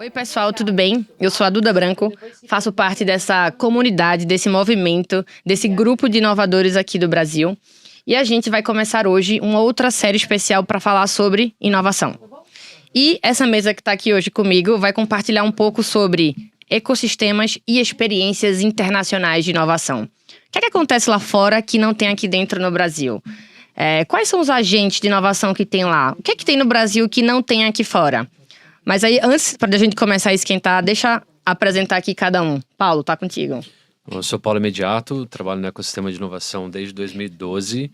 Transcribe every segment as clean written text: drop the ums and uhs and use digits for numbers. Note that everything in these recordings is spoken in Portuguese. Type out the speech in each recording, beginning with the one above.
Oi, pessoal, tudo bem? Eu sou a Duda Branco, faço parte dessa comunidade, desse movimento, desse grupo de inovadores aqui do Brasil. E a gente vai começar hoje uma outra série especial para falar sobre inovação. E essa mesa que está aqui hoje comigo vai compartilhar um pouco sobre ecossistemas e experiências internacionais de inovação. O que é que acontece lá fora que não tem aqui dentro no Brasil? Quais são os agentes de inovação que tem lá? O que é que tem no Brasil que não tem aqui fora? Mas aí, antes para a gente começar a esquentar, deixa eu apresentar aqui cada um. Paulo, tá contigo. Eu sou Paulo Imediato, trabalho no ecossistema de inovação desde 2012.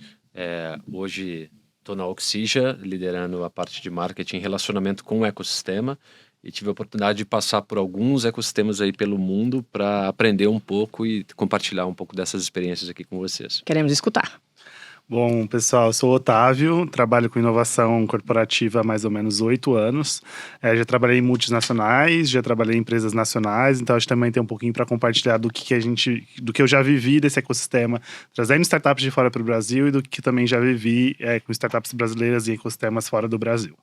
Hoje estou na Oxija, liderando a parte de marketing e relacionamento com o ecossistema. E tive a oportunidade de passar por alguns ecossistemas aí pelo mundo para aprender um pouco e compartilhar um pouco dessas experiências aqui com vocês. Queremos escutar. Bom, pessoal, eu sou o Otávio, trabalho com inovação corporativa há mais ou menos 8 anos. Já trabalhei em multinacionais, já trabalhei em empresas nacionais, então a gente também tem um pouquinho para compartilhar do que eu já vivi desse ecossistema, trazendo startups de fora para o Brasil e do que também já vivi com startups brasileiras e ecossistemas fora do Brasil.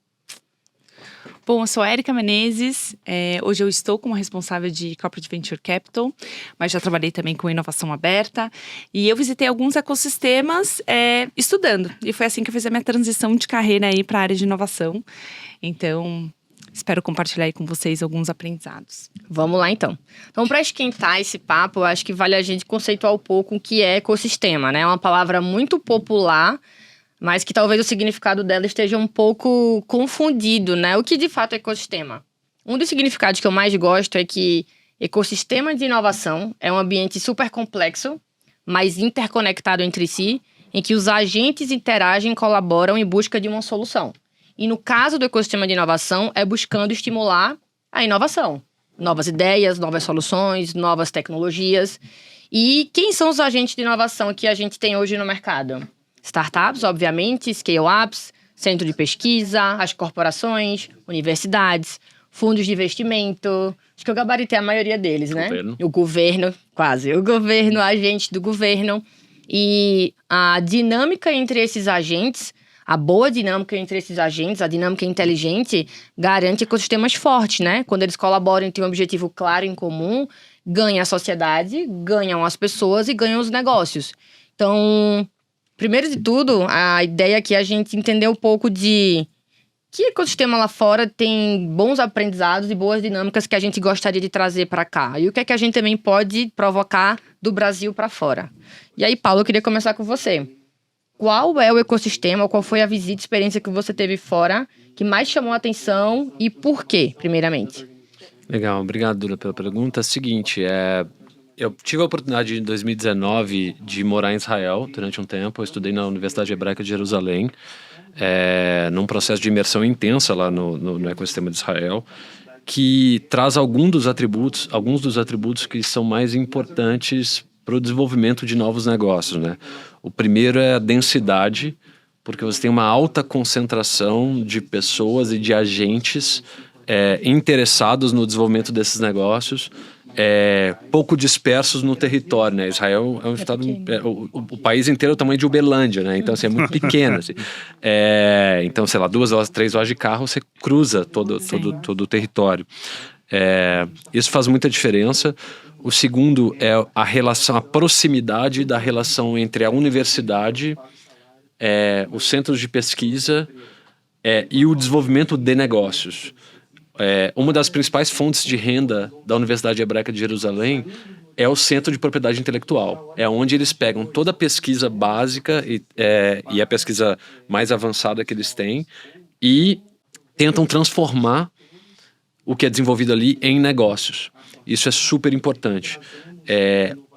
Bom, eu sou a Érica Menezes, hoje eu estou como responsável de Corporate Venture Capital, mas já trabalhei também com inovação aberta e eu visitei alguns ecossistemas estudando e foi assim que eu fiz a minha transição de carreira aí para a área de inovação, então espero compartilhar aí com vocês alguns aprendizados. Vamos lá então. Então, para esquentar esse papo, eu acho que vale a gente conceituar um pouco o que é ecossistema, né? É uma palavra muito popular, mas que talvez o significado dela esteja um pouco confundido, né? O que de fato é ecossistema? Um dos significados que eu mais gosto é que ecossistema de inovação é um ambiente super complexo, mas interconectado entre si, em que os agentes interagem e colaboram em busca de uma solução. E no caso do ecossistema de inovação, é buscando estimular a inovação. Novas ideias, novas soluções, novas tecnologias. E quem são os agentes de inovação que a gente tem hoje no mercado? Startups, obviamente, scale-ups, centro de pesquisa, as corporações, universidades, fundos de investimento. Acho que eu gabaritei a maioria deles, né? O governo, quase. O governo, agentes do governo. E a dinâmica entre esses agentes, a boa dinâmica entre esses agentes, a dinâmica inteligente, garante ecossistemas fortes, né? Quando eles colaboram e têm um objetivo claro em comum, ganha a sociedade, ganham as pessoas e ganham os negócios. Então, primeiro de tudo, a ideia aqui é a gente entender um pouco de que ecossistema lá fora tem bons aprendizados e boas dinâmicas que a gente gostaria de trazer para cá. E o que é que a gente também pode provocar do Brasil para fora. E aí, Paulo, eu queria começar com você. Qual é o ecossistema, qual foi a visita, experiência que você teve fora, que mais chamou a atenção e por quê, primeiramente? Legal, obrigado, Dura, pela pergunta. Seguinte, eu tive a oportunidade em 2019 de morar em Israel durante um tempo. Eu estudei na Universidade Hebraica de Jerusalém, num processo de imersão intensa lá no ecossistema de Israel, que traz alguns dos atributos que são mais importantes para o desenvolvimento de novos negócios, né? O primeiro é a densidade, porque você tem uma alta concentração de pessoas e de agentes interessados no desenvolvimento desses negócios, pouco dispersos no território, né? Israel é um estado, o país inteiro é o tamanho de Uberlândia, né? Então, assim, é muito pequeno, assim. Então, sei lá, 2 horas, 3 horas de carro, você cruza todo o território. Isso faz muita diferença. O segundo é a relação, a proximidade da relação entre a universidade, os centros de pesquisa e o desenvolvimento de negócios. Uma das principais fontes de renda da Universidade Hebraica de Jerusalém é o Centro de Propriedade Intelectual. É onde eles pegam toda a pesquisa básica e a pesquisa mais avançada que eles têm e tentam transformar o que é desenvolvido ali em negócios. Isso é super importante.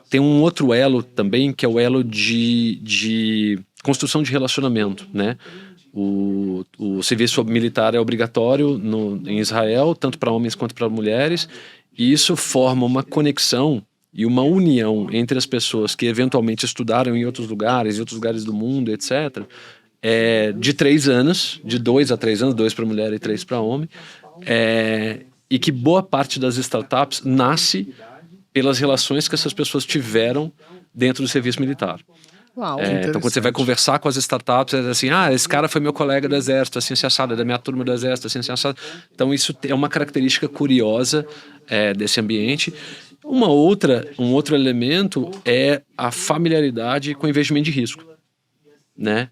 Tem um outro elo também, que é o elo de construção de relacionamento, né? O serviço militar é obrigatório em Israel, tanto para homens quanto para mulheres, e isso forma uma conexão e uma união entre as pessoas que eventualmente estudaram em outros lugares do mundo, etc., de 3 anos, de 2 a 3 anos, 2 para mulher e 3 para homem, e que boa parte das startups nasce pelas relações que essas pessoas tiveram dentro do serviço militar. Uau. Então, quando você vai conversar com as startups, é assim, esse cara foi meu colega do exército, assim, assim, assado, é da minha turma do exército, assim, assim, assado. Então, isso é uma característica curiosa desse ambiente. Um outro elemento é a familiaridade com o investimento de risco, né?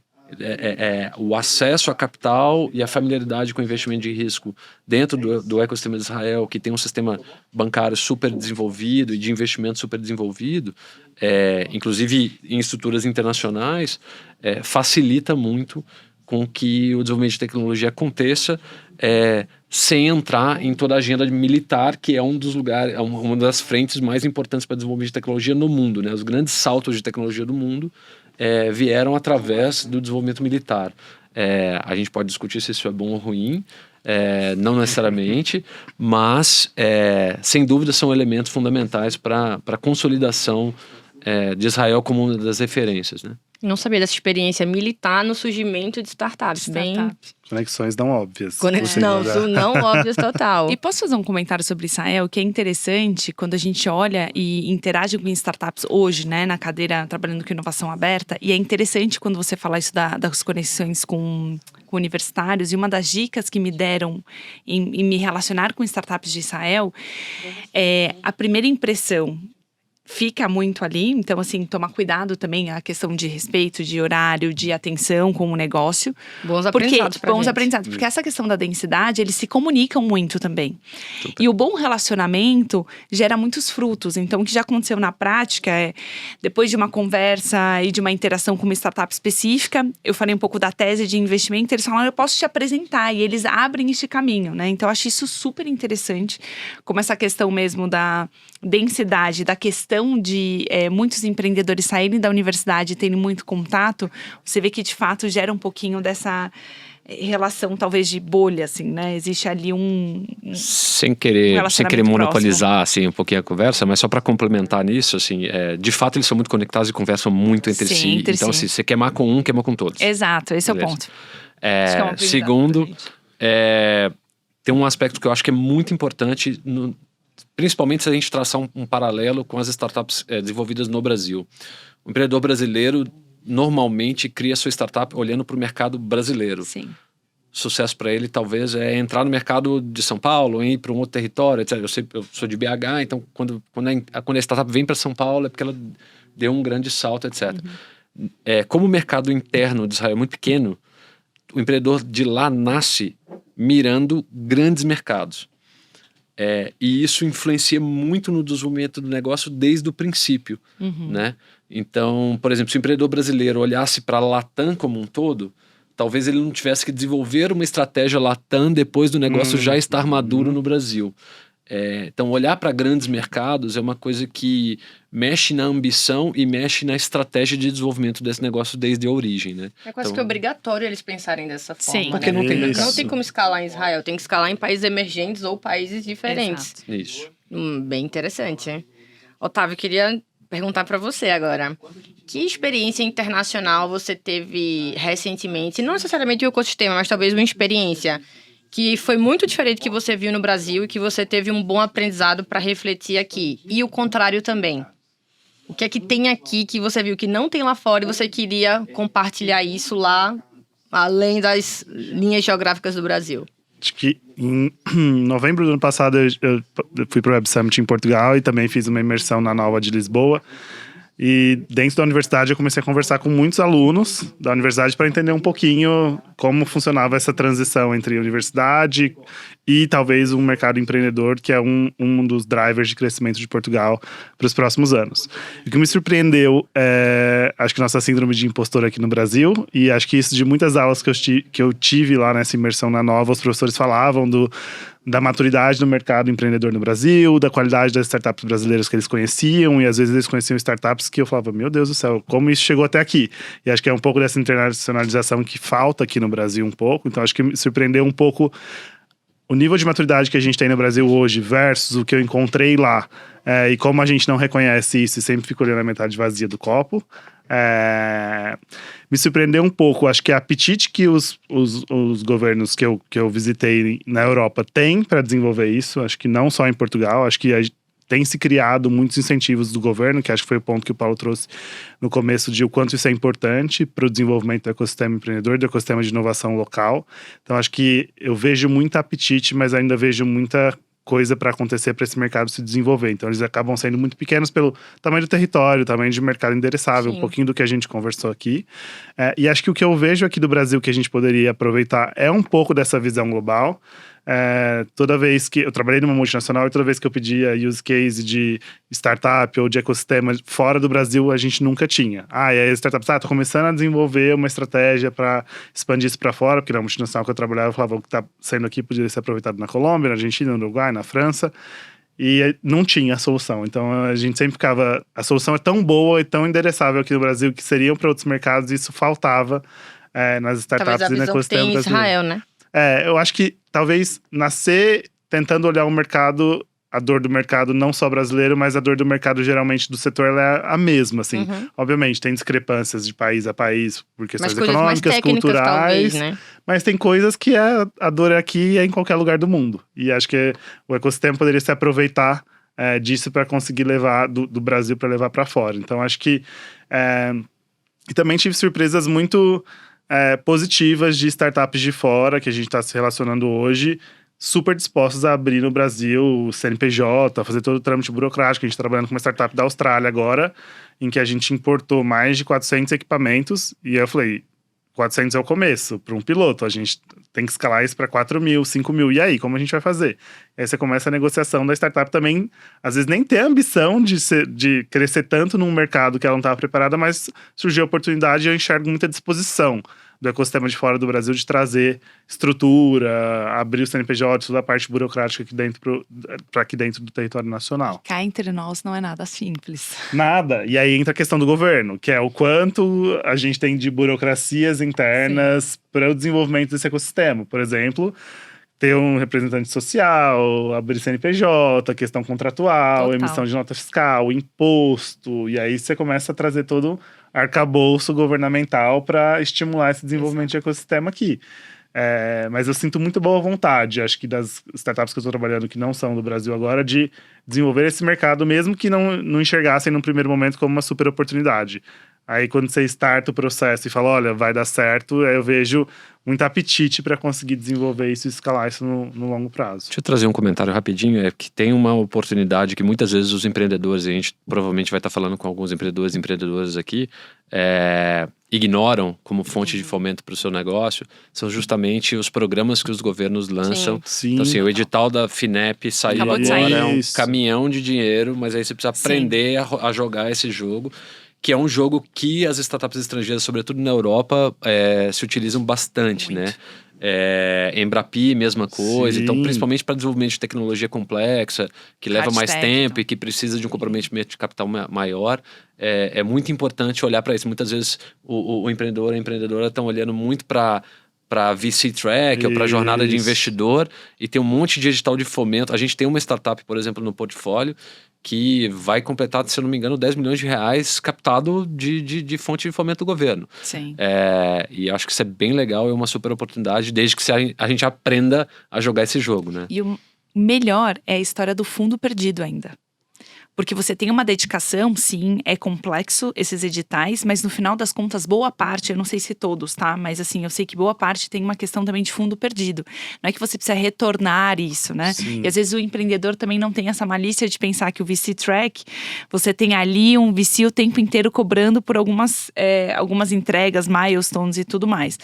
O acesso a capital e a familiaridade com o investimento de risco dentro do ecossistema de Israel, que tem um sistema bancário super desenvolvido e de investimento super desenvolvido, inclusive em estruturas internacionais, facilita muito com que o desenvolvimento de tecnologia aconteça sem entrar em toda a agenda militar, que é um dos lugares, uma das frentes mais importantes para o desenvolvimento de tecnologia no mundo, né? Os grandes saltos de tecnologia do mundo vieram através do desenvolvimento militar. A gente pode discutir se isso é bom ou ruim, não necessariamente, mas sem dúvida são elementos fundamentais para a consolidação de Israel como uma das referências, né? Não sabia dessa experiência militar no surgimento de startups. Bem... Conexões não óbvias. Não óbvias total. E posso fazer um comentário sobre Israel, que é interessante quando a gente olha e interage com startups hoje, né, na cadeira trabalhando com inovação aberta, e é interessante quando você fala isso das conexões com universitários, e uma das dicas que me deram em me relacionar com startups de Israel é a primeira impressão fica muito ali, então assim, tomar cuidado também a questão de respeito, de horário, de atenção com o negócio. Bons aprendizados pra gente. Aprendizados, porque essa questão da densidade, eles se comunicam muito também. E o bom relacionamento gera muitos frutos, então o que já aconteceu na prática depois de uma conversa e de uma interação com uma startup específica, eu falei um pouco da tese de investimento, eles falaram, eu posso te apresentar, e eles abrem este caminho, né? Então eu acho isso super interessante, como essa questão mesmo da densidade, da questão de muitos empreendedores saírem da universidade e terem muito contato, você vê que de fato gera um pouquinho dessa relação talvez de bolha, assim, né? Existe ali sem querer monopolizar assim, um pouquinho a conversa, mas só para complementar nisso, assim, de fato eles são muito conectados e conversam muito entre si. Então, se você queimar com um, queima com todos. Exato, esse Beleza. É o ponto. Segundo, tem um aspecto que eu acho que é muito importante principalmente se a gente traçar um paralelo com as startups desenvolvidas no Brasil. O empreendedor brasileiro normalmente cria sua startup olhando para o mercado brasileiro. Sim. Sucesso para ele talvez é entrar no mercado de São Paulo, ir para um outro território, etc. Eu sou de BH, então quando a startup vem para São Paulo é porque ela deu um grande salto, etc. Uhum. Como o mercado interno de Israel é muito pequeno, o empreendedor de lá nasce mirando grandes mercados. E isso influencia muito no desenvolvimento do negócio desde o princípio, né? Então, por exemplo, se o empreendedor brasileiro olhasse para a Latam como um todo, talvez ele não tivesse que desenvolver uma estratégia Latam depois do negócio já estar maduro no Brasil. Então, olhar para grandes mercados é uma coisa que mexe na ambição e mexe na estratégia de desenvolvimento desse negócio desde a origem, né? É quase que obrigatório eles pensarem dessa forma. Sim. Porque não tem mercado. Não tem como escalar em Israel, tem que escalar em países emergentes ou países diferentes. Exato. Isso. Bem interessante, hein? Otávio, queria perguntar para você agora. Que experiência internacional você teve recentemente? Não necessariamente o ecossistema, mas talvez uma experiência que foi muito diferente que você viu no Brasil e que você teve um bom aprendizado para refletir aqui. E o contrário também. O que é que tem aqui que você viu que não tem lá fora e você queria compartilhar isso lá, além das linhas geográficas do Brasil? Acho que em novembro do ano passado eu fui para o Web Summit em Portugal e também fiz uma imersão na Nova de Lisboa. E dentro da universidade eu comecei a conversar com muitos alunos da universidade para entender um pouquinho como funcionava essa transição entre a universidade e talvez um mercado empreendedor, que é um dos drivers de crescimento de Portugal para os próximos anos. O que me surpreendeu acho que nossa síndrome de impostor aqui no Brasil, e acho que isso de muitas aulas que eu tive lá nessa imersão na Nova, os professores falavam da maturidade do mercado empreendedor no Brasil, da qualidade das startups brasileiras que eles conheciam, e às vezes eles conheciam startups que eu falava, meu Deus do céu, como isso chegou até aqui? E acho que é um pouco dessa internacionalização que falta aqui no Brasil um pouco, então acho que me surpreendeu um pouco o nível de maturidade que a gente tem no Brasil hoje versus o que eu encontrei lá, e como a gente não reconhece isso e sempre fica olhando a metade vazia do copo. Me surpreendeu um pouco, acho que a apetite que os governos que eu visitei na Europa têm para desenvolver isso, acho que não só em Portugal, acho que tem se criado muitos incentivos do governo, que acho que foi o ponto que o Paulo trouxe no começo, de o quanto isso é importante para o desenvolvimento do ecossistema empreendedor, do ecossistema de inovação local. Então, acho que eu vejo muito apetite, mas ainda vejo muita coisa para acontecer para esse mercado se desenvolver. Então, eles acabam sendo muito pequenos pelo tamanho do território, tamanho de mercado endereçável, Sim. um pouquinho do que a gente conversou aqui. E acho que o que eu vejo aqui do Brasil que a gente poderia aproveitar é um pouco dessa visão global. Toda vez que eu trabalhei numa multinacional e toda vez que eu pedia use case de startup ou de ecossistema fora do Brasil, a gente nunca tinha. E aí as startups, tô começando a desenvolver uma estratégia para expandir isso para fora, porque na multinacional que eu trabalhava, eu falava o que tá saindo aqui podia ser aproveitado na Colômbia, na Argentina, no Uruguai, na França. E não tinha a solução. Então a gente sempre ficava. A solução é tão boa e tão endereçável aqui no Brasil que seriam para outros mercados, e isso faltava nas startups Talvez a e no visão que ecossistema tem em brasileiro. Israel, né? Eu acho que talvez nascer tentando olhar o mercado, a dor do mercado não só brasileiro, mas a dor do mercado geralmente do setor, ela é a mesma, assim. Uhum. Obviamente, tem discrepâncias de país a país por questões Mas coisas mais econômicas, técnicas, culturais, talvez, né? mas tem coisas que a dor é aqui e é em qualquer lugar do mundo. E acho que o ecossistema poderia se aproveitar disso para conseguir levar do Brasil para levar para fora. Então, acho que... E também tive surpresas muito positivas de startups de fora, que a gente está se relacionando hoje, super dispostos a abrir no Brasil o CNPJ, fazer todo o trâmite burocrático. A gente está trabalhando com uma startup da Austrália agora, em que a gente importou mais de 400 equipamentos. E eu falei, 400 é o começo, para um piloto. A gente tem que escalar isso para 4 mil, 5 mil. E aí, como a gente vai fazer? E aí você começa a negociação da startup também, às vezes nem ter a ambição de crescer tanto num mercado que ela não estava preparada, mas surgiu a oportunidade e eu enxergo muita disposição do ecossistema de fora do Brasil de trazer estrutura, abrir o CNPJ, toda a parte burocrática aqui dentro para aqui dentro do território nacional. Cá entre nós não é nada simples. Nada. E aí entra a questão do governo, que é o quanto a gente tem de burocracias internas para o desenvolvimento desse ecossistema. Por exemplo, ter um representante social, abrir CNPJ, questão contratual, Total. emissão de nota fiscal, imposto. E aí você começa a trazer todo arcabouço governamental para estimular esse desenvolvimento de ecossistema aqui. Mas eu sinto muito boa vontade, acho que das startups que eu estou trabalhando que não são do Brasil agora, de desenvolver esse mercado, mesmo que não enxergassem num primeiro momento como uma super oportunidade. Aí quando você starta o processo e fala, olha, vai dar certo, eu vejo muito apetite para conseguir desenvolver isso e escalar isso no longo prazo. Deixa eu trazer um comentário rapidinho, que tem uma oportunidade que muitas vezes os empreendedores, e a gente provavelmente vai estar falando com alguns empreendedores e empreendedoras aqui, ignoram como fonte de fomento para o seu negócio, são justamente os programas que os governos lançam. Sim. Então assim, o edital da FINEP saiu Acabou de agora, sair. é um Isso. caminhão de dinheiro, mas aí você precisa aprender a jogar esse jogo, que é um jogo que as startups estrangeiras, sobretudo na Europa, se utilizam bastante, Muito. né? Embrapi, mesma coisa. Sim. Então, principalmente para desenvolvimento de tecnologia complexa, que leva mais Hard tempo tech, e que precisa de um comprometimento de capital maior, é muito importante olhar para isso. Muitas vezes o empreendedor e a empreendedora estão olhando muito para VC Track ou para jornada de Isso. investidor, e tem um monte de edital de fomento. A gente tem uma startup, por exemplo, no portfólio, que vai completar, se eu não me engano, 10 milhões de reais captado de fonte de fomento do governo. Sim. E acho que isso é bem legal, é uma super oportunidade, desde que a gente aprenda a jogar esse jogo, né? E o melhor é a história do fundo perdido ainda. Porque você tem uma dedicação, sim, é complexo esses editais, mas no final das contas, boa parte, eu não sei se todos, tá? Mas assim, eu sei que boa parte tem uma questão também de fundo perdido. Não é que você precisa retornar isso, né? Sim. E às vezes o empreendedor também não tem essa malícia de pensar que o VC Track, você tem ali um VC o tempo inteiro cobrando por algumas entregas, milestones e tudo mais.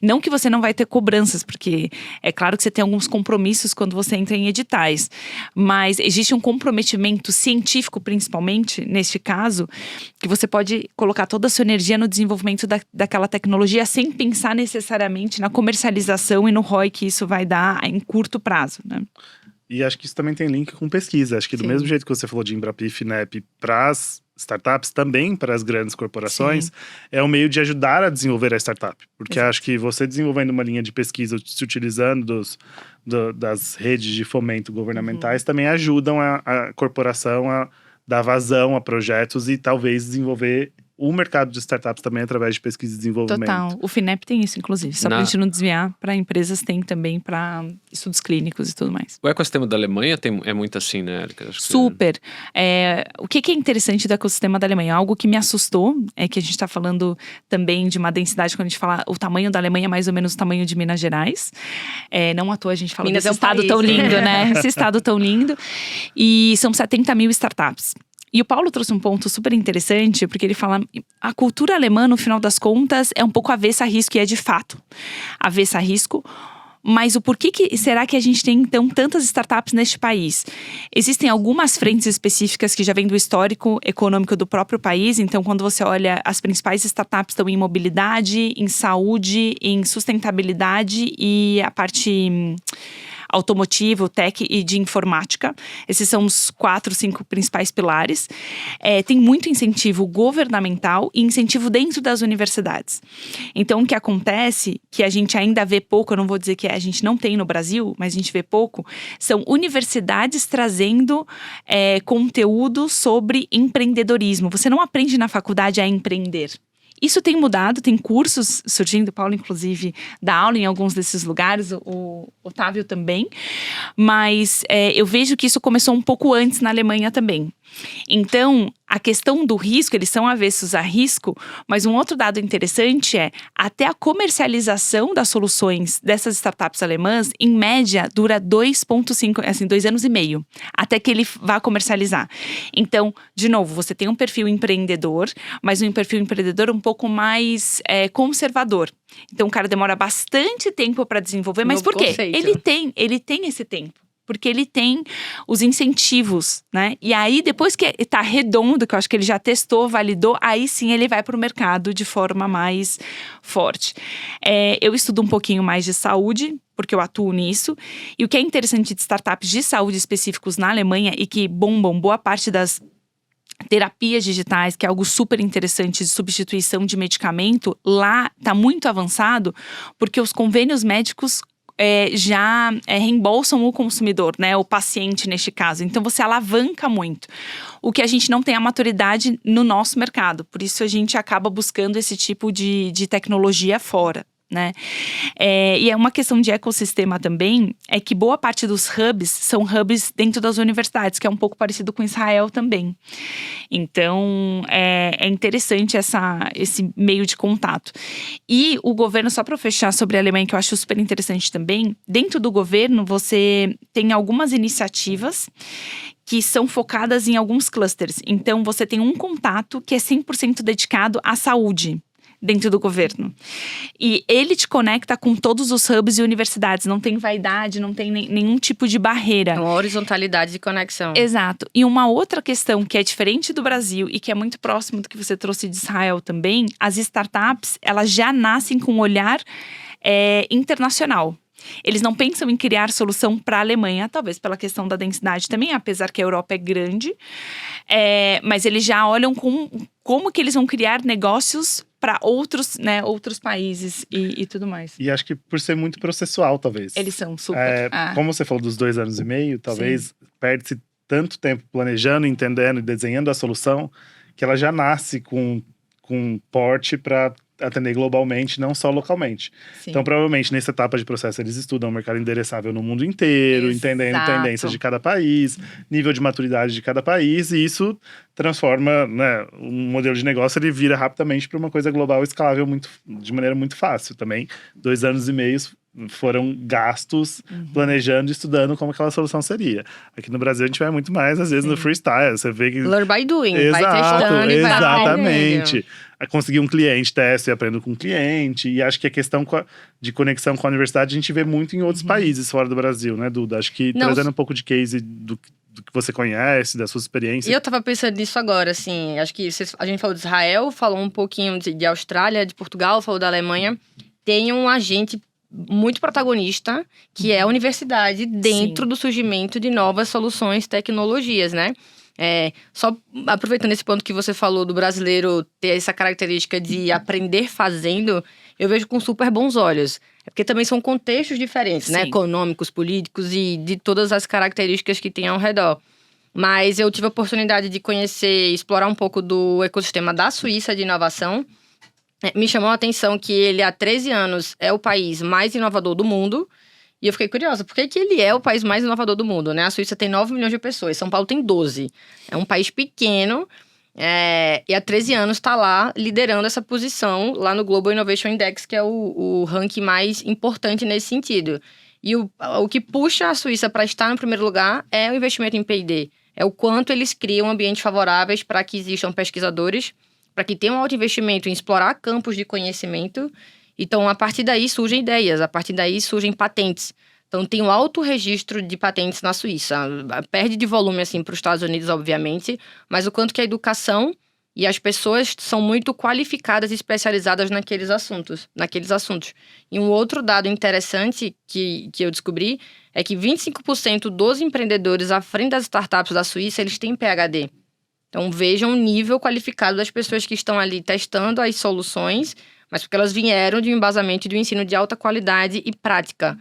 Não que você não vai ter cobranças, porque é claro que você tem alguns compromissos quando você entra em editais, mas existe um comprometimento científico, principalmente, neste caso, que você pode colocar toda a sua energia no desenvolvimento daquela tecnologia sem pensar necessariamente na comercialização e no ROI que isso vai dar em curto prazo, né? E acho que isso também tem link com pesquisa. Acho que do Sim. mesmo jeito que você falou de Embrapi e FINEP para as startups, também para as grandes corporações, é um meio de ajudar a desenvolver a startup. Porque Exato. acho que você desenvolvendo uma linha de pesquisa, se utilizando das redes de fomento governamentais, também ajudam a corporação a dar vazão a projetos e talvez desenvolver o mercado de startups também através de pesquisa e desenvolvimento. Total. O FINEP tem isso, inclusive. Só pra gente não desviar, para empresas tem também para estudos clínicos e tudo mais. O ecossistema da Alemanha é muito assim, né, Érica? Acho que Super. O que é interessante do ecossistema da Alemanha? Algo que me assustou é que a gente está falando também de uma densidade, quando a gente fala o tamanho da Alemanha é mais ou menos o tamanho de Minas Gerais. Não à toa a gente fala Minas desse é um estado país, tão lindo, né? Esse estado tão lindo. E são 70 mil startups. E o Paulo trouxe um ponto super interessante, porque ele fala, a cultura alemã, no final das contas, é um pouco avessa a risco, e é de fato avessa a risco. Mas o porquê será que a gente tem, então, tantas startups neste país? Existem algumas frentes específicas que já vêm do histórico econômico do próprio país. Então, quando você olha, as principais startups estão em mobilidade, em saúde, em sustentabilidade e a parte automotivo, tech e de informática. Esses são os 4, 5 principais pilares. Tem muito incentivo governamental e incentivo dentro das universidades. Então, o que acontece, que a gente ainda vê pouco, eu não vou dizer que a gente não tem no Brasil, mas a gente vê pouco, são universidades trazendo conteúdo sobre empreendedorismo. Você não aprende na faculdade a empreender. Isso tem mudado, tem cursos surgindo, o Paulo, inclusive, dá aula em alguns desses lugares, o Otávio também. Mas eu vejo que isso começou um pouco antes na Alemanha também. Então, a questão do risco, eles são avessos a risco, mas um outro dado interessante é, até a comercialização das soluções dessas startups alemãs, em média, dura 2,5, assim, 2 anos e meio, até que ele vá comercializar. Então, de novo, você tem um perfil empreendedor, mas um perfil empreendedor um pouco mais conservador. Então, o cara demora bastante tempo para desenvolver, mas por quê? Conceito. Ele tem esse tempo. Porque ele tem os incentivos, né? E aí, depois que tá redondo, que eu acho que ele já testou, validou, aí sim ele vai para o mercado de forma mais forte. Eu estudo um pouquinho mais de saúde, porque eu atuo nisso. E o que é interessante de startups de saúde específicos na Alemanha e que bombam boa parte das terapias digitais, que é algo super interessante de substituição de medicamento, lá tá muito avançado, porque os convênios médicos já reembolsam o consumidor, né? O paciente neste caso. Então você alavanca muito. O que a gente não tem a maturidade no nosso mercado. Por isso a gente acaba buscando esse tipo de tecnologia fora, né? E é uma questão de ecossistema também, é que boa parte dos hubs são hubs dentro das universidades, que é um pouco parecido com Israel também. Então, é interessante esse meio de contato. E o governo, só para fechar sobre a Alemanha, que eu acho super interessante também, dentro do governo você tem algumas iniciativas que são focadas em alguns clusters. Então, você tem um contato que é 100% dedicado à saúde dentro do governo. E ele te conecta com todos os hubs e universidades. Não tem vaidade, não tem nenhum tipo de barreira. É uma horizontalidade de conexão. Exato. E uma outra questão que é diferente do Brasil e que é muito próximo do que você trouxe de Israel também, as startups, elas já nascem com um olhar internacional. Eles não pensam em criar solução para a Alemanha, talvez pela questão da densidade também, apesar que a Europa é grande. Mas eles já olham como que eles vão criar negócios para outros países e tudo mais. E acho que por ser muito processual, talvez. Eles são super. Como você falou dos 2 anos e meio, talvez perde-se tanto tempo planejando, entendendo e desenhando a solução, que ela já nasce com porte para atender globalmente, não só localmente. Sim. Então, provavelmente, nessa etapa de processo, eles estudam o mercado endereçável no mundo inteiro, entendendo tendências de cada país, nível de maturidade de cada país, e isso transforma, né, um modelo de negócio, ele vira rapidamente para uma coisa global escalável de maneira muito fácil. Também, 2 anos e meio foram gastos planejando e estudando como aquela solução seria. Aqui no Brasil a gente vai muito mais, às vezes, no freestyle. Você vê que… Learn by doing. Exato, vai testando e vai exatamente. Conseguir um cliente, teste e aprendo com um cliente. E acho que a questão de conexão com a universidade a gente vê muito em outros países fora do Brasil, né, Duda? Acho que trazendo um pouco de case do que você conhece, da sua experiência. E eu tava pensando nisso agora, assim, acho que a gente falou de Israel, falou um pouquinho de Austrália, de Portugal, falou da Alemanha. Tem um agente muito protagonista, que é a universidade dentro do surgimento de novas soluções, tecnologias, né? Só aproveitando esse ponto que você falou do brasileiro ter essa característica de aprender fazendo, eu vejo com super bons olhos. Porque também são contextos diferentes, né? Econômicos, políticos e de todas as características que tem ao redor. Mas eu tive a oportunidade de conhecer e explorar um pouco do ecossistema da Suíça de inovação. Me chamou a atenção que ele, há 13 anos, é o país mais inovador do mundo. E eu fiquei curiosa, por que ele é o país mais inovador do mundo, né? A Suíça tem 9 milhões de pessoas, São Paulo tem 12. É um país pequeno, e há 13 anos está lá liderando essa posição lá no Global Innovation Index, que é o ranking mais importante nesse sentido. E o que puxa a Suíça para estar no primeiro lugar é o investimento em P&D. É o quanto eles criam ambientes favoráveis para que existam pesquisadores, para que tenham alto investimento em explorar campos de conhecimento. Então, a partir daí surgem ideias, a partir daí surgem patentes. Então, tem um alto registro de patentes na Suíça. Perde de volume, assim, para os Estados Unidos, obviamente, mas o quanto que a educação e as pessoas são muito qualificadas e especializadas naqueles assuntos. E um outro dado interessante que eu descobri é que 25% dos empreendedores à frente das startups da Suíça, eles têm PhD. Então, vejam o nível qualificado das pessoas que estão ali testando as soluções, mas porque elas vieram de um embasamento de um ensino de alta qualidade e prática.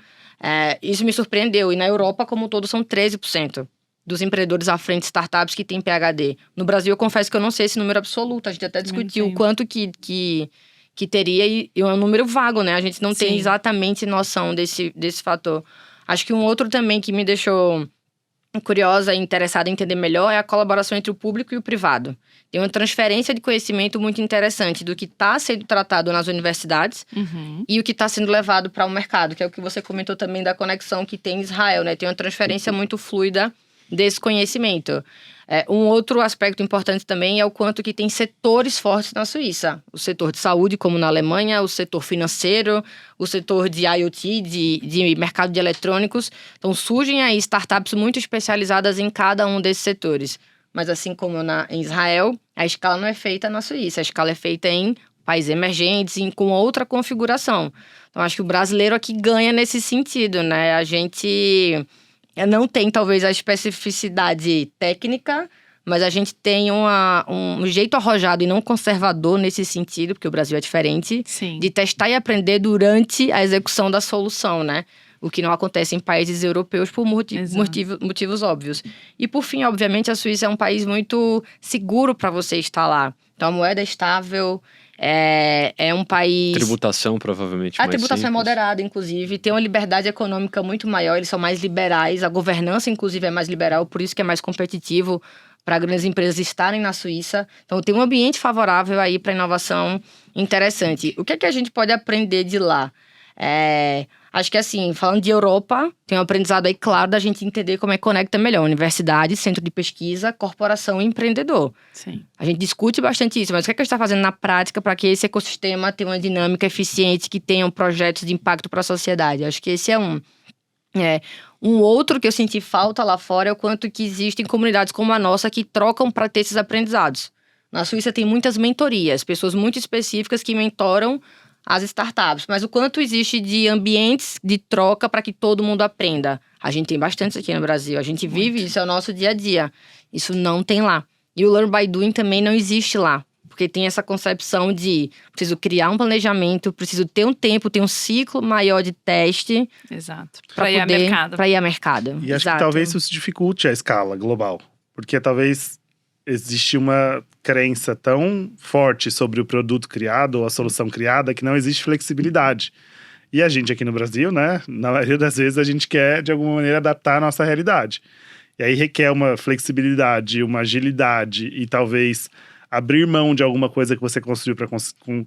Isso me surpreendeu. E na Europa, como um todo, são 13% dos empreendedores à frente de startups que têm PhD. No Brasil, eu confesso que eu não sei esse número absoluto. A gente até discutiu o quanto que teria, e é um número vago, né? A gente não tem exatamente noção desse fator. Acho que um outro também que me deixou curiosa e interessada em entender melhor é a colaboração entre o público e o privado. Tem uma transferência de conhecimento muito interessante do que está sendo tratado nas universidades e o que está sendo levado para o mercado, que é o que você comentou também da conexão que tem em Israel, né? Tem uma transferência muito fluida desse conhecimento. Um outro aspecto importante também é o quanto que tem setores fortes na Suíça. O setor de saúde, como na Alemanha, o setor financeiro, o setor de IoT, de mercado de eletrônicos. Então, surgem aí startups muito especializadas em cada um desses setores. Mas assim como em Israel, a escala não é feita na Suíça. A escala é feita em países emergentes, com outra configuração. Então, acho que o brasileiro aqui ganha nesse sentido, né? A gente não tem, talvez, a especificidade técnica, mas a gente tem um jeito arrojado e não conservador nesse sentido, porque o Brasil é diferente, de testar e aprender durante a execução da solução, né? O que não acontece em países europeus por motivos óbvios. E, por fim, obviamente, a Suíça é um país muito seguro para você estar lá. Então, a moeda é estável. É um país... Tributação, provavelmente, A mais tributação simples. é moderada, inclusive. Tem uma liberdade econômica muito maior. Eles são mais liberais. A governança, inclusive, é mais liberal. Por isso que é mais competitivo para grandes empresas estarem na Suíça. Então, tem um ambiente favorável aí para inovação interessante. O que é que a gente pode aprender de lá? Acho que, assim, falando de Europa, tem um aprendizado aí claro da gente entender como é que conecta melhor universidade, centro de pesquisa, corporação e empreendedor. Sim. A gente discute bastante isso, mas o que é que a gente está fazendo na prática para que esse ecossistema tenha uma dinâmica eficiente, que tenham projetos de impacto para a sociedade? Acho que esse é um. Um outro que eu senti falta lá fora é o quanto que existem comunidades como a nossa que trocam para ter esses aprendizados. Na Suíça tem muitas mentorias, pessoas muito específicas que mentoram as startups, mas o quanto existe de ambientes de troca para que todo mundo aprenda. A gente tem bastante aqui no Brasil, a gente vive isso, é o nosso dia a dia. Isso não tem lá. E o Learn by Doing também não existe lá, porque tem essa concepção de preciso criar um planejamento, preciso ter um tempo, ter um ciclo maior de teste. Exato. Para ir a mercado. Para ir a mercado. E acho que talvez isso dificulte a escala global, porque talvez existe uma crença tão forte sobre o produto criado ou a solução criada que não existe flexibilidade. E a gente aqui no Brasil, né, na maioria das vezes a gente quer, de alguma maneira, adaptar a nossa realidade. E aí requer uma flexibilidade, uma agilidade e talvez abrir mão de alguma coisa que você construiu para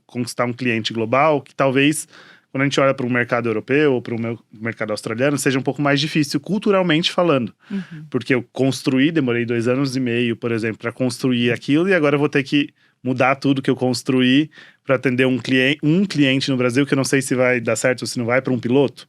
conquistar um cliente global, que talvez, quando a gente olha para o mercado europeu ou para o mercado australiano, seja um pouco mais difícil, culturalmente falando. Porque eu demorei 2 anos e meio, por exemplo, para construir aquilo, e agora eu vou ter que mudar tudo que eu construí para atender um cliente no Brasil, que eu não sei se vai dar certo ou se não vai, para um piloto.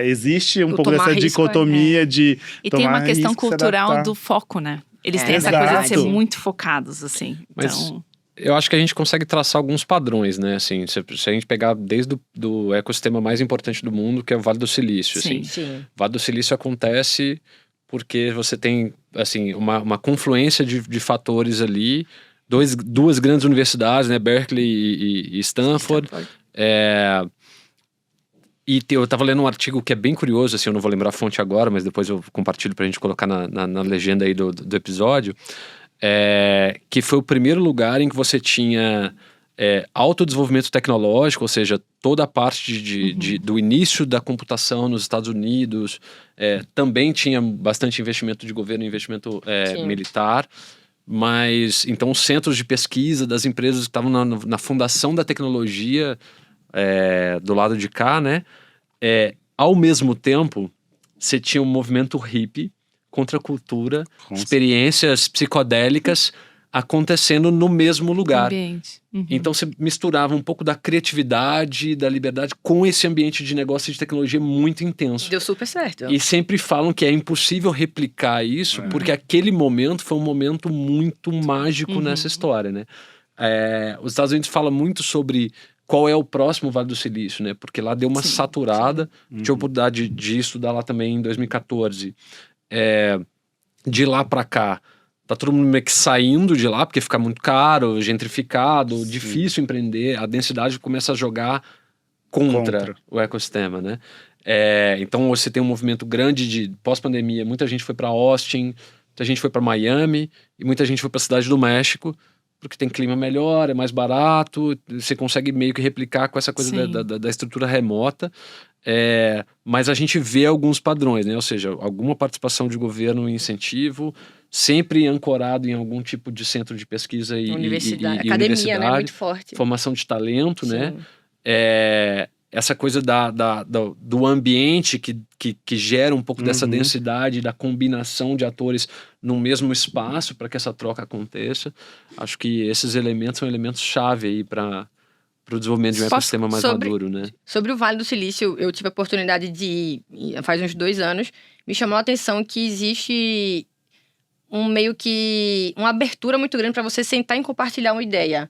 Existe um pouco dessa dicotomia de e tem uma questão cultural do foco, né? Eles têm essa coisa de ser muito focados, assim. Mas eu acho que a gente consegue traçar alguns padrões, né? Assim, se a gente pegar desde do ecossistema mais importante do mundo, que é o Vale do Silício. Sim, assim. Sim. O Vale do Silício acontece porque você tem, assim, uma confluência de fatores ali. Duas grandes universidades, né? Berkeley e Stanford. E eu tava lendo um artigo que é bem curioso, assim, eu não vou lembrar a fonte agora, mas depois eu compartilho pra gente colocar na legenda aí do episódio, que foi o primeiro lugar em que você tinha autodesenvolvimento tecnológico, ou seja, toda a parte do início da computação nos Estados Unidos, também tinha bastante investimento de governo, investimento militar, mas então os centros de pesquisa das empresas que estavam na fundação da tecnologia do lado de cá, né? Ao mesmo tempo, você tinha um movimento hippie contra a cultura, experiências psicodélicas acontecendo no mesmo lugar. Ambiente. Então você misturava um pouco da criatividade, da liberdade com esse ambiente de negócio e de tecnologia muito intenso. Deu super certo. E sempre falam que é impossível replicar isso, porque aquele momento foi um momento muito mágico nessa história, né? Os Estados Unidos falam muito sobre qual é o próximo Vale do Silício, né? Porque lá deu uma saturada. Tive a oportunidade de estudar lá também em 2014. De lá para cá, tá todo mundo meio que saindo de lá, porque fica muito caro, gentrificado, difícil empreender, a densidade começa a jogar contra o ecossistema, né? Então você tem um movimento grande de pós-pandemia, muita gente foi para Austin, muita gente foi para Miami e muita gente foi para a Cidade do México, porque tem clima melhor, é mais barato, você consegue meio que replicar com essa coisa da estrutura remota. Mas a gente vê alguns padrões, né? Ou seja, alguma participação de governo em incentivo, sempre ancorado em algum tipo de centro de pesquisa e Universidade. e Academia, universidade, né? Muito forte. formação de talento, né? Sim. Essa coisa do ambiente que gera um pouco dessa densidade, da combinação de atores no mesmo espaço para que essa troca aconteça. Acho que esses elementos são elementos-chave aí para o desenvolvimento de um ecossistema mais maduro, né? Sobre o Vale do Silício, eu tive a oportunidade de ir faz uns 2 anos. Me chamou a atenção que existe uma abertura muito grande para você sentar e compartilhar uma ideia.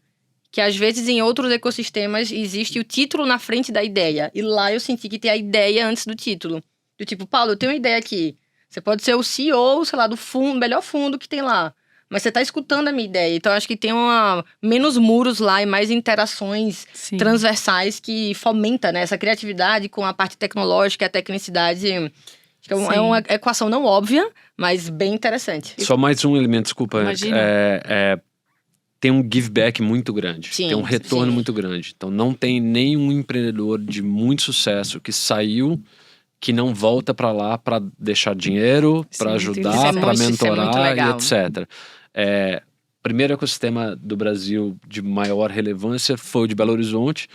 Que às vezes em outros ecossistemas existe o título na frente da ideia. E lá eu senti que tem a ideia antes do título. Do tipo, Paulo, eu tenho uma ideia aqui. Você pode ser o CEO, sei lá, do melhor fundo que tem lá. Mas você tá escutando a minha ideia. Então acho que tem menos muros lá e mais interações transversais que fomenta, né, essa criatividade com a parte tecnológica e a tecnicidade. Acho que é uma equação não óbvia, mas bem interessante. Só mais um elemento, desculpa. Imagina. Tem um give back muito grande, tem um retorno muito grande. Então não tem nenhum empreendedor de muito sucesso que saiu, que não volta para lá para deixar dinheiro, para ajudar, para mentorar e etc. Primeiro ecossistema do Brasil de maior relevância foi o de Belo Horizonte,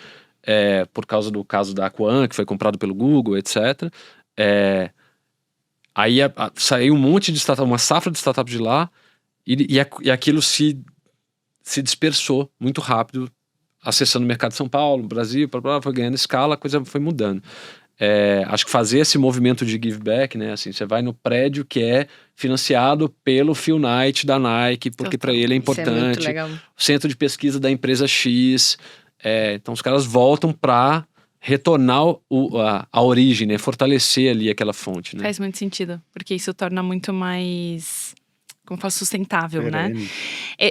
por causa do caso da Aquan, que foi comprado pelo Google, etc. Aí saiu um monte de startup, uma safra de startups de lá, e aquilo se dispersou muito rápido, acessando o mercado de São Paulo, Brasil, foi ganhando escala, a coisa foi mudando. Acho que fazer esse movimento de give back, né? Assim, você vai no prédio que é financiado pelo Phil Knight da Nike, porque para ele é importante. Isso é muito legal. O centro de pesquisa da empresa X. Então os caras voltam para retornar a origem, né? Fortalecer ali aquela fonte, né? Faz muito sentido, porque isso torna muito mais, como fala, sustentável, né?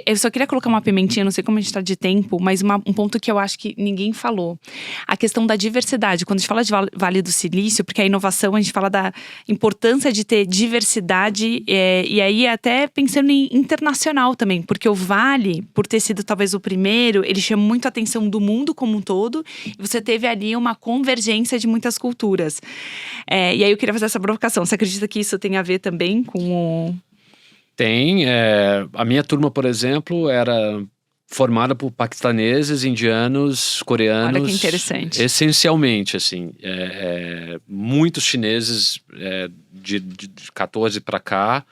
Eu só queria colocar uma pimentinha, não sei como a gente tá de tempo, mas um ponto que eu acho que ninguém falou. A questão da diversidade. Quando a gente fala de Vale do Silício, porque a inovação, a gente fala da importância de ter diversidade, e aí até pensando em internacional também, porque o Vale, por ter sido talvez o primeiro, ele chama muito a atenção do mundo como um todo, e você teve ali uma convergência de muitas culturas. E aí eu queria fazer essa provocação. Você acredita que isso tem a ver também com o... Tem. A minha turma, por exemplo, era formada por paquistaneses, indianos, coreanos. Olha que interessante. Essencialmente, assim. Muitos chineses de 14 para cá.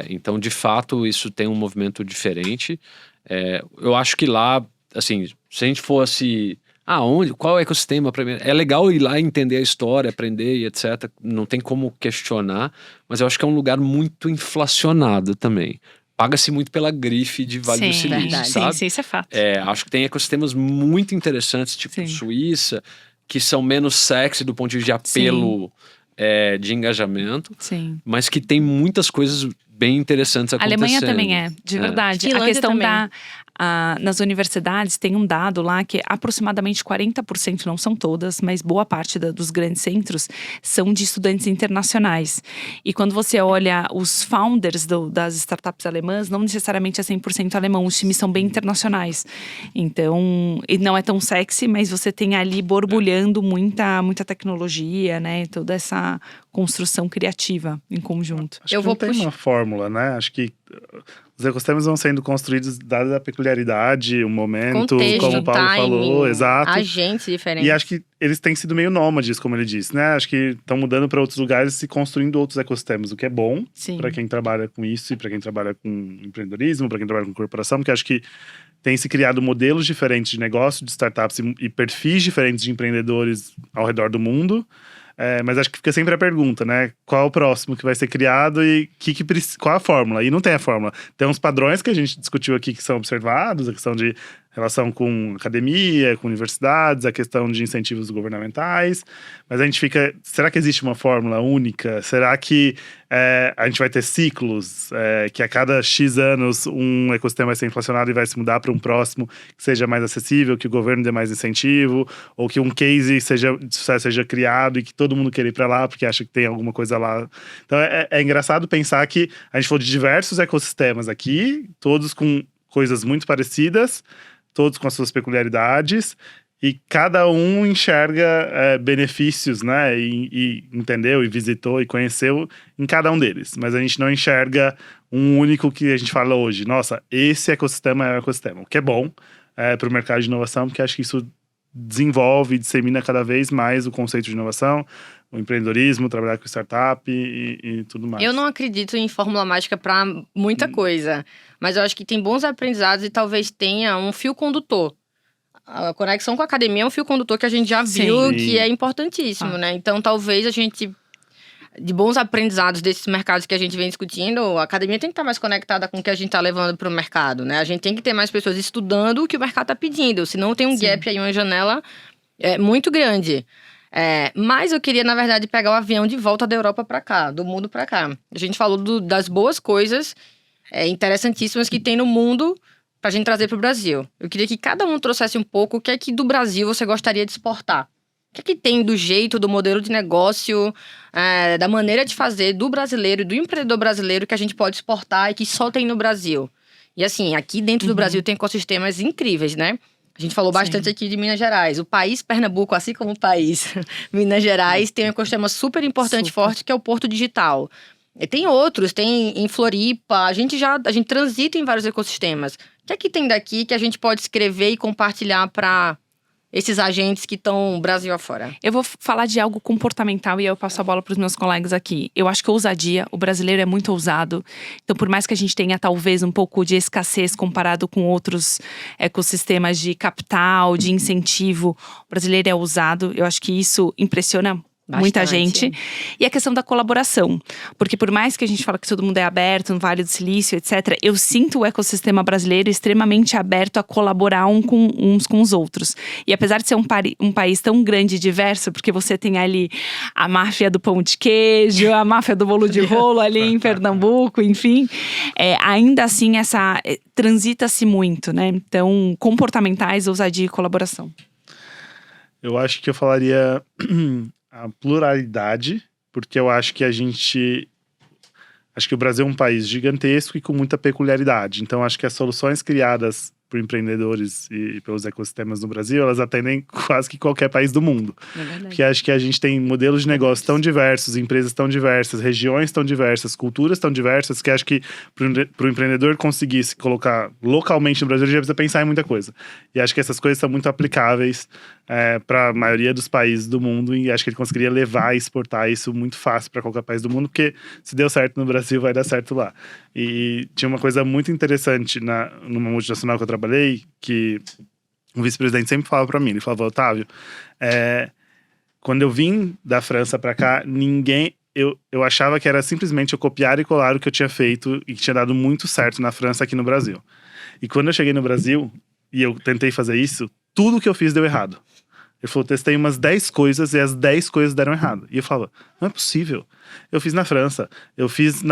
Então, de fato, isso tem um movimento diferente. Eu acho que lá, assim, se a gente fosse... qual é o ecossistema? É legal ir lá entender a história, aprender e etc. Não tem como questionar, mas eu acho que é um lugar muito inflacionado também. Paga-se muito pela grife de Vale do Silício, verdade. sabe? Sim, isso é fato. Acho que tem ecossistemas muito interessantes, tipo Suíça, que são menos sexy do ponto de vista de apelo, de engajamento, mas que tem muitas coisas bem interessantes A acontecendo. Alemanha também é, de verdade. A Finlândia questão também. nas universidades tem um dado lá que aproximadamente 40%, não são todas, mas boa parte dos grandes centros são de estudantes internacionais. E quando você olha os founders das startups alemãs, não necessariamente é 100% alemão, os times são bem internacionais. Então, e não é tão sexy, mas você tem ali borbulhando muita tecnologia, né? Toda essa construção criativa em conjunto. Acho Eu que vou não tem puxar. uma fórmula, né? Acho que os ecossistemas vão sendo construídos dada a peculiaridade, o momento, Contexto, como o Paulo timing, falou, exato. agentes diferentes. E acho que eles têm sido meio nômades, como ele disse, né? Acho que estão mudando para outros lugares e construindo outros ecossistemas, o que é bom Sim. para quem trabalha com isso e para quem trabalha com empreendedorismo, para quem trabalha com corporação, porque acho que tem se criado modelos diferentes de negócio, de startups e perfis diferentes de empreendedores ao redor do mundo. Mas acho que fica sempre a pergunta, né? Qual é o próximo que vai ser criado e qual a fórmula? E não tem a fórmula. Tem uns padrões que a gente discutiu aqui que são observados, a questão de relação com academia, com universidades, a questão de incentivos governamentais. Mas a gente fica, será que existe uma fórmula única? Será que a gente vai ter ciclos, que a cada X anos um ecossistema vai ser inflacionado e vai se mudar para um próximo que seja mais acessível, que o governo dê mais incentivo, ou que um case de sucesso seja criado e que todo mundo queira ir para lá porque acha que tem alguma coisa lá. Então é engraçado pensar que a gente falou de diversos ecossistemas aqui, todos com coisas muito parecidas, todos com as suas peculiaridades, e cada um enxerga benefícios, né? E entendeu, e visitou, e conheceu em cada um deles. Mas a gente não enxerga um único que a gente fala hoje. Nossa, esse ecossistema é o ecossistema. O que é bom para o mercado de inovação, porque acho que isso desenvolve e dissemina cada vez mais o conceito de inovação, o empreendedorismo, trabalhar com startup e tudo mais. Eu não acredito em fórmula mágica para muita coisa, mas eu acho que tem bons aprendizados e talvez tenha um fio condutor. A conexão com a academia é um fio condutor que a gente já viu Sim. que é importantíssimo, né? Então, talvez a gente, de bons aprendizados desses mercados que a gente vem discutindo, a academia tem que estar mais conectada com o que a gente está levando para o mercado, né? A gente tem que ter mais pessoas estudando o que o mercado está pedindo, senão tem um gap aí, uma janela muito grande. Mas eu queria, na verdade, pegar o avião de volta da Europa para cá, do mundo para cá. A gente falou das boas coisas interessantíssimas que tem no mundo pra gente trazer pro Brasil. Eu queria que cada um trouxesse um pouco o que é que do Brasil você gostaria de exportar. O que é que tem do jeito, do modelo de negócio, da maneira de fazer do brasileiro e do empreendedor brasileiro que a gente pode exportar e que só tem no Brasil. E assim, aqui dentro do Brasil tem ecossistemas incríveis, né? A gente falou bastante aqui de Minas Gerais. O país Pernambuco, assim como o país Minas Gerais, tem um ecossistema super importante e forte, que é o Porto Digital. E tem outros, tem em Floripa, a gente transita em vários ecossistemas. O que é que tem daqui que a gente pode escrever e compartilhar para esses agentes que estão Brasil afora? Eu vou falar de algo comportamental e eu passo a bola para os meus colegas aqui. Eu acho que ousadia, o brasileiro é muito ousado. Então, por mais que a gente tenha talvez um pouco de escassez comparado com outros ecossistemas de capital, de incentivo, o brasileiro é ousado. Eu acho que isso impressiona muita gente. E a questão da colaboração. Porque por mais que a gente fale que todo mundo é aberto no Vale do Silício, etc., eu sinto o ecossistema brasileiro extremamente aberto a colaborar uns com os outros. E apesar de ser um país tão grande e diverso, porque você tem ali a máfia do pão de queijo, a máfia do bolo de rolo ali em Pernambuco, enfim, ainda assim transita-se muito, né? Então, comportamentais, ousadia e colaboração. Eu acho que eu falaria a pluralidade, porque eu acho que acho que o Brasil é um país gigantesco e com muita peculiaridade. Então, acho que as soluções criadas por empreendedores e pelos ecossistemas no Brasil, elas atendem quase que qualquer país do mundo. Porque acho que a gente tem modelos de negócio tão diversos, empresas tão diversas, regiões tão diversas, culturas tão diversas, que acho que para o empreendedor conseguir se colocar localmente no Brasil, ele já precisa pensar em muita coisa. E acho que essas coisas são muito aplicáveis para a maioria dos países do mundo, e acho que ele conseguiria levar e exportar isso muito fácil para qualquer país do mundo, porque se deu certo no Brasil, vai dar certo lá. E tinha uma coisa muito interessante numa multinacional que eu trabalhei, que o vice-presidente sempre falava para mim, ele falava: Otávio, quando eu vim da França para cá, eu achava que era simplesmente eu copiar e colar o que eu tinha feito e que tinha dado muito certo na França aqui no Brasil. E quando eu cheguei no Brasil e eu tentei fazer isso, tudo que eu fiz deu errado. Ele falou, testei umas 10 coisas e as 10 coisas deram errado. E eu falava, não é possível. Eu fiz na França,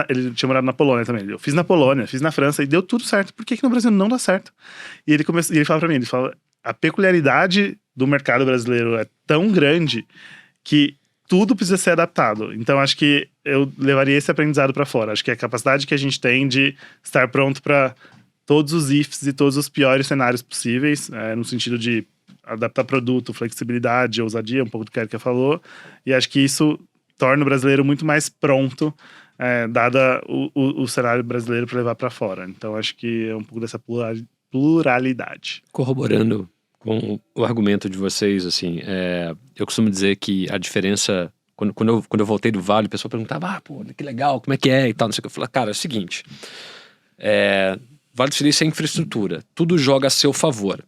ele tinha morado na Polônia também. Eu fiz na Polônia, fiz na França e deu tudo certo. Por que no Brasil não dá certo? E ele fala pra mim, a peculiaridade do mercado brasileiro é tão grande que tudo precisa ser adaptado. Então, acho que eu levaria esse aprendizado para fora. Acho que a capacidade que a gente tem de estar pronto para todos os ifs e todos os piores cenários possíveis, no sentido de adaptar produto, flexibilidade, ousadia, um pouco do que a Erika falou. E acho que isso torna o brasileiro muito mais pronto, dada o cenário brasileiro para levar para fora. Então, acho que é um pouco dessa pluralidade. Corroborando com o argumento de vocês, assim, eu costumo dizer que a diferença, quando eu voltei do Vale, o pessoal perguntava, pô, que legal, como é que é e tal, não sei o que. Eu falei, cara, é o seguinte, Vale do Silício é infraestrutura, tudo joga a seu favor.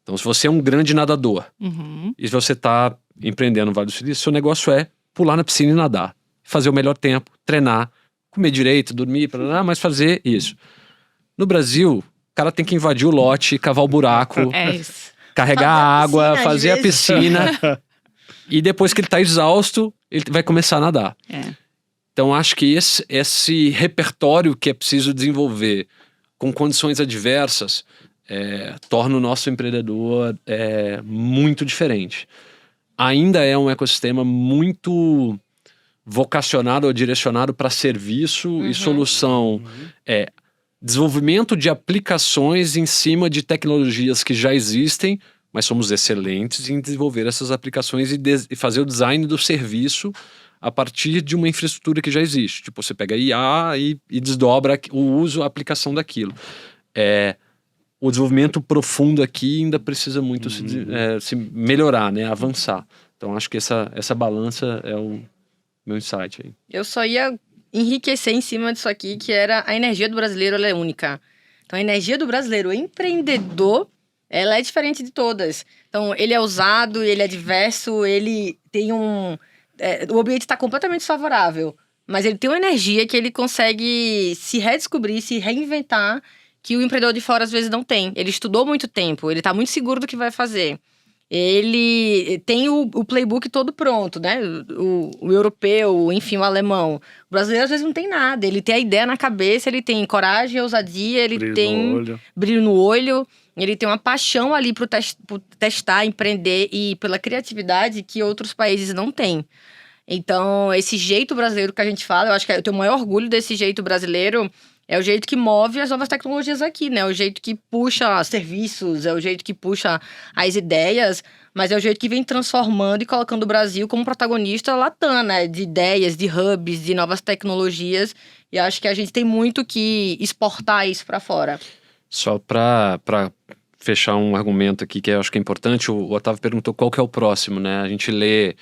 Então, se você é um grande nadador e você está empreendendo no Vale do Silício, seu negócio é pular na piscina e nadar, fazer o melhor tempo, treinar, comer direito, dormir, mas fazer isso. No Brasil, o cara tem que invadir o lote, cavar o buraco, carregar a água, fazer a piscina. E depois que ele tá exausto, ele vai começar a nadar. Então, acho que esse repertório que é preciso desenvolver com condições adversas torna o nosso empreendedor muito diferente. Ainda é um ecossistema muito vocacionado ou direcionado para serviço e solução. Desenvolvimento de aplicações em cima de tecnologias que já existem, mas somos excelentes em desenvolver essas aplicações e fazer o design do serviço a partir de uma infraestrutura que já existe. Tipo, você pega IA e desdobra o uso, a aplicação daquilo. O desenvolvimento profundo aqui ainda precisa muito se melhorar, né? Avançar. Então, acho que essa balança é o meu insight aí. Eu só ia enriquecer em cima disso aqui, que era a energia do brasileiro, ela é única. Então, a energia do brasileiro empreendedor, ela é diferente de todas. Então, ele é ousado, ele é diverso, ele tem o ambiente está completamente desfavorável, mas ele tem uma energia que ele consegue se redescobrir, se reinventar, que o empreendedor de fora às vezes não tem. Ele estudou muito tempo, ele está muito seguro do que vai fazer. Ele tem o playbook todo pronto, né? O europeu, enfim, o alemão. O brasileiro às vezes não tem nada. Ele tem a ideia na cabeça, ele tem coragem, ousadia, ele tem brilho no olho. Ele tem uma paixão ali por testar, empreender e pela criatividade que outros países não têm. Então, esse jeito brasileiro que a gente fala, eu acho que eu tenho o maior orgulho desse jeito brasileiro. É o jeito que move as novas tecnologias aqui, né? É o jeito que puxa serviços, é o jeito que puxa as ideias, mas é o jeito que vem transformando e colocando o Brasil como protagonista latam, né? De ideias, de hubs, de novas tecnologias. E acho que a gente tem muito que exportar isso para fora. Só para fechar um argumento aqui que eu acho que é importante, o Otávio perguntou qual que é o próximo, né? A gente lê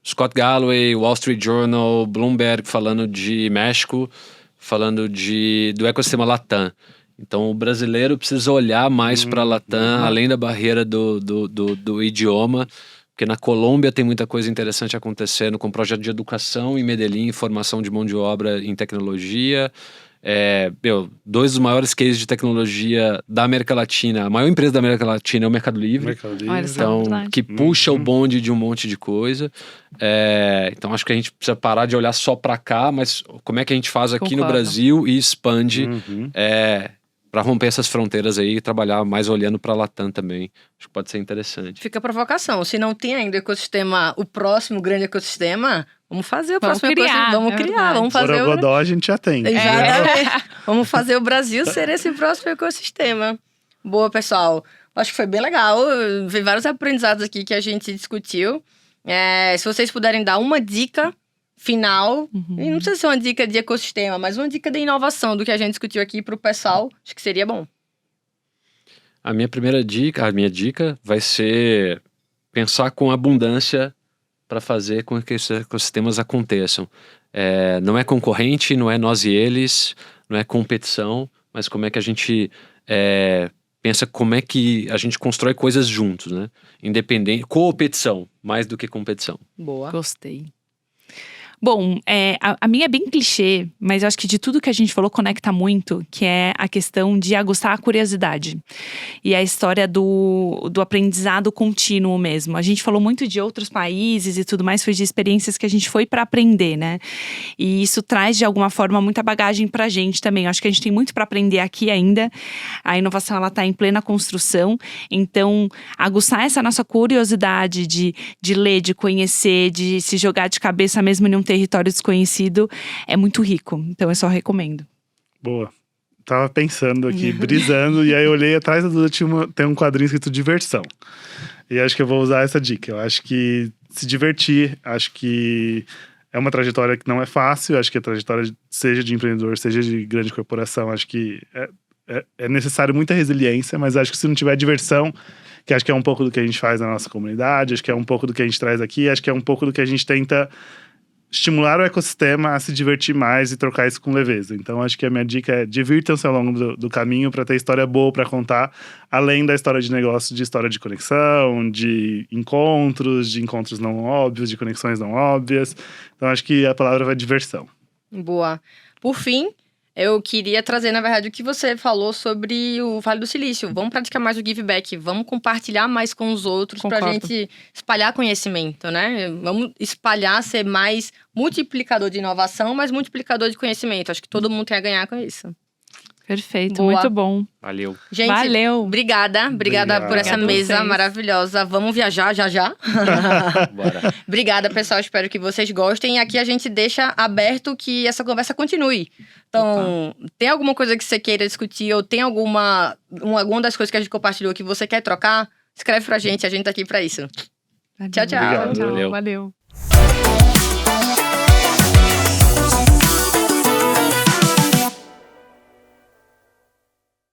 Scott Galloway, Wall Street Journal, Bloomberg falando de México, falando do ecossistema Latam. Então, o brasileiro precisa olhar mais para Latam, além da barreira do idioma, porque na Colômbia tem muita coisa interessante acontecendo com projeto de educação em Medellín, formação de mão de obra em tecnologia. Dois dos maiores cases de tecnologia da América Latina, a maior empresa da América Latina é o Mercado Livre. Então, que puxa o bonde de um monte de coisa. Então, acho que a gente precisa parar de olhar só para cá, mas como é que a gente faz aqui no Brasil e expande para romper essas fronteiras aí e trabalhar mais olhando para a Latam também. Acho que pode ser interessante. Fica a provocação. Se não tem ainda o próximo grande ecossistema, vamos fazer o próximo ecossistema. Vamos criar, vamos fazer o Borogodó a gente já tem. Exatamente. Vamos fazer o Brasil ser esse próximo ecossistema. Boa, pessoal. Acho que foi bem legal. Vi vários aprendizados aqui que a gente discutiu. Se vocês puderem dar uma dica final, e não precisa ser uma dica de ecossistema, mas uma dica de inovação do que a gente discutiu aqui para o pessoal, acho que seria bom. A minha dica vai ser pensar com abundância para fazer com que esses ecossistemas aconteçam. Não é concorrente, não é nós e eles, não é competição, mas como é que a gente pensa como é que a gente constrói coisas juntos, né? Independente, coopetição, mais do que competição. Boa. Gostei. Bom, a minha é bem clichê, mas eu acho que de tudo que a gente falou conecta muito, que é a questão de aguçar a curiosidade. E a história do aprendizado contínuo mesmo. A gente falou muito de outros países e tudo mais, foi de experiências que a gente foi para aprender, né? E isso traz, de alguma forma, muita bagagem pra gente também. Eu acho que a gente tem muito para aprender aqui ainda. A inovação, ela tá em plena construção. Então, aguçar essa nossa curiosidade de ler, de conhecer, de se jogar de cabeça mesmo em um território desconhecido, é muito rico. Então, eu só recomendo. Boa. Tava pensando aqui, brisando, e aí eu olhei atrás da Duda, tem um quadrinho escrito diversão. E acho que eu vou usar essa dica. Eu acho que se divertir, acho que é uma trajetória que não é fácil. Acho que a trajetória, seja de empreendedor, seja de grande corporação, acho que é necessário muita resiliência, mas acho que se não tiver diversão, que acho que é um pouco do que a gente faz na nossa comunidade, acho que é um pouco do que a gente traz aqui, acho que é um pouco do que a gente tenta estimular o ecossistema a se divertir mais e trocar isso com leveza. Então, acho que a minha dica é divirtam-se ao longo do caminho para ter história boa para contar, além da história de negócio, de história de conexão, de encontros não óbvios, de conexões não óbvias. Então, acho que a palavra vai diversão. Boa. Por fim, eu queria trazer, na verdade, o que você falou sobre o Vale do Silício. Vamos praticar mais o give back, vamos compartilhar mais com os outros pra gente espalhar conhecimento, né? Vamos espalhar, ser mais multiplicador de inovação, mas multiplicador de conhecimento. Acho que todo mundo tem a ganhar com isso. Perfeito, Boa. Muito bom. Valeu. Gente, Valeu. Obrigada por essa Obrigada a mesa vocês. maravilhosa. Vamos viajar já. Bora. Obrigada, pessoal. Espero que vocês gostem. E aqui a gente deixa aberto que essa conversa continue. Então, tem alguma coisa que você queira discutir ou tem alguma das coisas que a gente compartilhou que você quer trocar? Escreve pra gente. A gente tá aqui pra isso. Tchau, tchau. Obrigado. Tchau, Valeu. valeu.